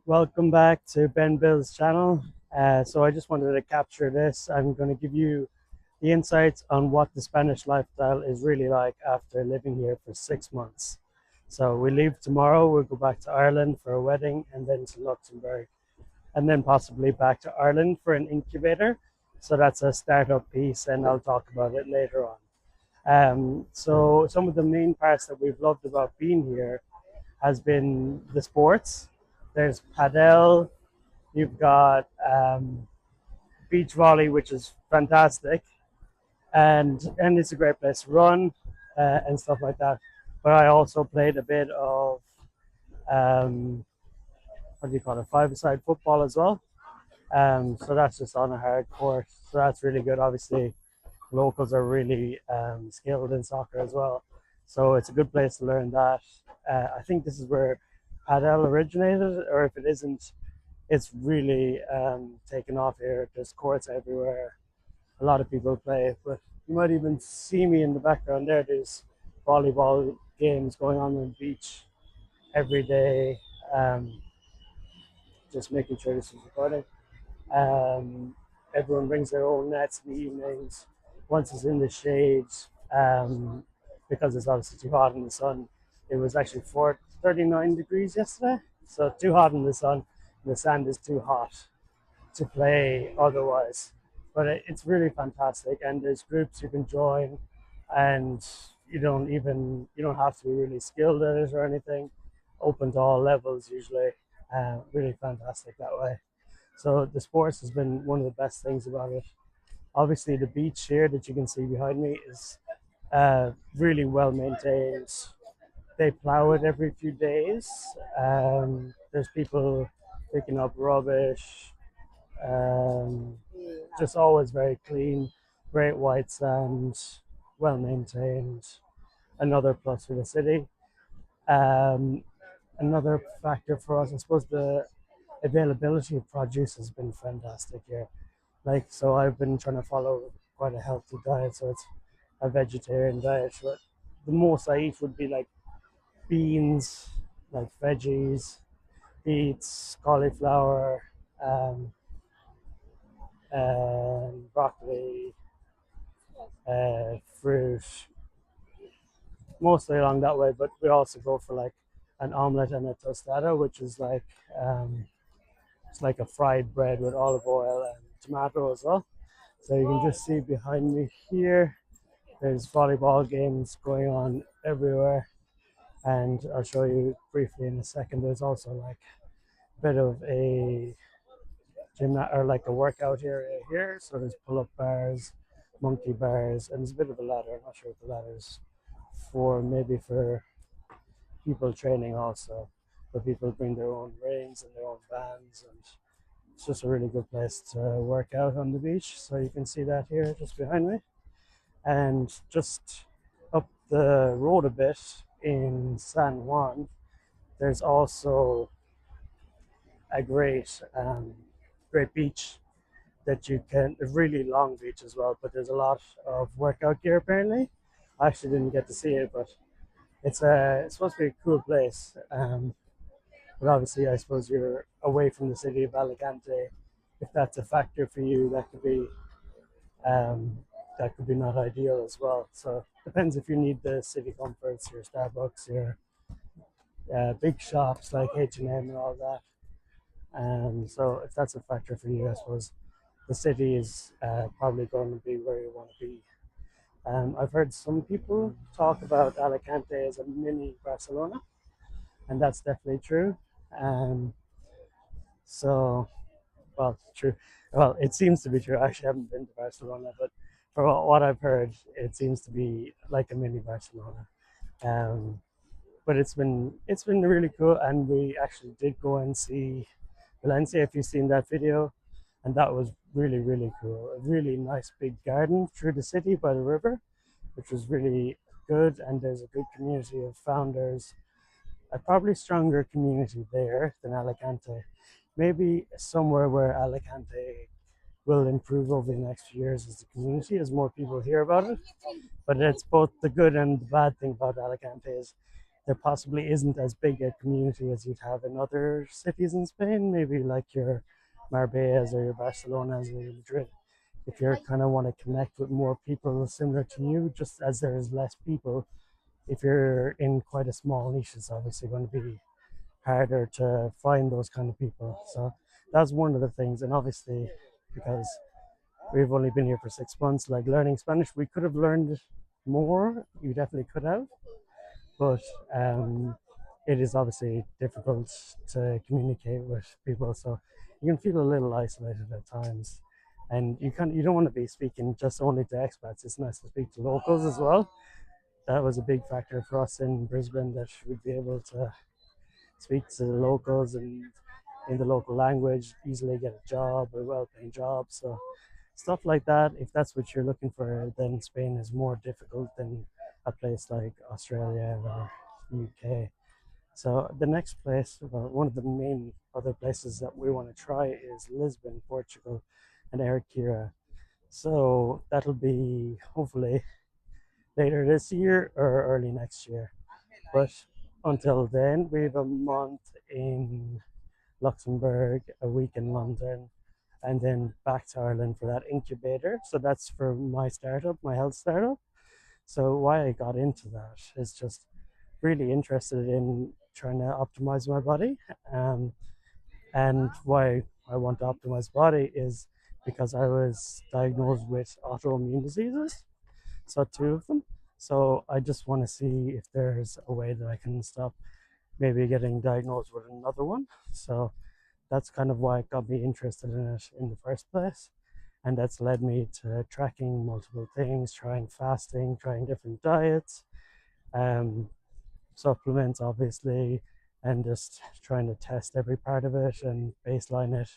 Welcome back to Ben Bill's channel. So I just wanted to capture this. I'm going to give you the insights on what the Spanish lifestyle is really like after living here for 6 months. So we leave tomorrow, we'll go back to Ireland for a wedding and then to Luxembourg and then possibly back to Ireland for an incubator. So that's a startup piece and I'll talk about it later on. So some of the main parts that we've loved about being here has been the sports. There's padel, you've got beach volley, which is fantastic, and it's a great place to run and stuff like that. But I also played a bit of um, what do you call it, five-a-side football as well. So that's just on a hard court. So that's really good. Obviously, locals are really skilled in soccer as well. So it's a good place to learn that. I think this is where padel originated, or if it isn't, it's really taken off here. There's courts everywhere. A lot of people play, but you might even see me in the background there. There's volleyball games going on the beach every day. Um, just making sure this is recording. Um, Everyone brings their own nets in the evenings. Once it's in the shades, because it's obviously too hot in the sun. It was actually 39 degrees yesterday, so too hot in the sun. And the sand is too hot to play otherwise. But it's really fantastic, and there's groups you can join, and you don't have to be really skilled at it or anything. Open to all levels usually. Really fantastic that way. So the sports has been one of the best things about it. Obviously, the beach here that you can see behind me is really well maintained. They plow it every few days. There's people picking up rubbish. Um, just always very clean, great white sand, well maintained. Another plus for the city. Um, Another factor for us, I suppose, the availability of produce has been fantastic here. Like, so I've been trying to follow quite a healthy diet, so it's a vegetarian diet. But the most I eat would be like beans, like veggies, beets, cauliflower, um, broccoli, fruit, mostly along that way. But we also go for like an omelette and a tostada, which is like it's like a fried bread with olive oil and tomato as well. So you can just see behind me here, there's volleyball games going on everywhere. And I'll show you briefly in a second. There's also like a bit of a gym or like a workout area here. So there's pull-up bars, monkey bars, and there's a bit of a ladder. I'm not sure what the ladder is for, maybe for people training also. But people bring their own rings and their own bands, and it's just a really good place to work out on the beach. So you can see that here just behind me. And just up the road a bit in San Juan, there's also a great beach that you can, a really long beach as well, but there's a lot of workout gear apparently. I actually didn't get to see it, but it's supposed to be a cool place. But obviously, I suppose you're away from the city of Alicante. If that's a factor for you, um, that could be not ideal as well. So depends if you need the city comforts, your Starbucks, your big shops like H&M and all that. So if that's a factor for you, I suppose the city is probably going to be where you want to be. I've heard some people talk about Alicante as a mini Barcelona, and that's definitely true. Um, so, well, true. Well, it seems to be true. I actually haven't been to Barcelona, but for what I've heard, it seems to be like a mini Barcelona. Um, but it's been really cool, and we actually did go and see Valencia. If you've seen that video, and that was really cool. A really nice big garden through the city by the river, which was really good. And there's a good community of founders, a probably stronger community there than Alicante. Maybe somewhere where Alicante will improve over the next few years as the community, as more people hear about it. But it's both the good and the bad thing about Alicante is there possibly isn't as big a community as you'd have in other cities in Spain, maybe like your Marbellas or your Barcelonas or your Madrid. If you kind of want to connect with more people similar to you, just as there is less people, if you're in quite a small niche, it's obviously going to be harder to find those kind of people. So that's one of the things. And obviously, because we've only been here for 6 months, like learning Spanish, we could have learned more. You definitely could have, but it is obviously difficult to communicate with people. So you can feel a little isolated at times. And you don't want to be speaking just only to expats. It's nice to speak to locals as well. That was a big factor for us in Brisbane, that we'd be able to speak to the locals and in the local language, easily get a job, a well-paying job. So stuff like that. If that's what you're looking for, then Spain is more difficult than a place like Australia or UK. So the next place, well, one of the main other places that we want to try is Lisbon, Portugal, and Erquira. So that'll be hopefully later this year or early next year. But until then, we have a month in Luxembourg, a week in London, and then back to Ireland for that incubator. So that's for my startup, my health startup. So why I got into that is just really interested in trying to optimize my body. And why I want to optimize body is because I was diagnosed with autoimmune diseases, so two of them. So I just want to see if there's a way that I can stop maybe getting diagnosed with another one. So that's kind of why it got me interested in it in the first place. And that's led me to tracking multiple things, trying fasting, trying different diets, um, supplements, obviously, and just trying to test every part of it and baseline it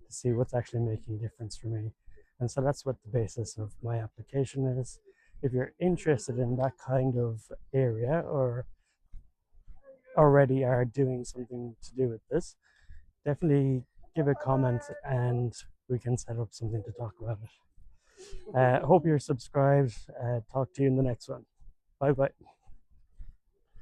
to see what's actually making a difference for me. And so that's what the basis of my application is. If you're interested in that kind of area or already are doing something to do with this, definitely give a comment and we can set up something to talk about it. Hope you're subscribed. Talk to you in the next one. Bye bye.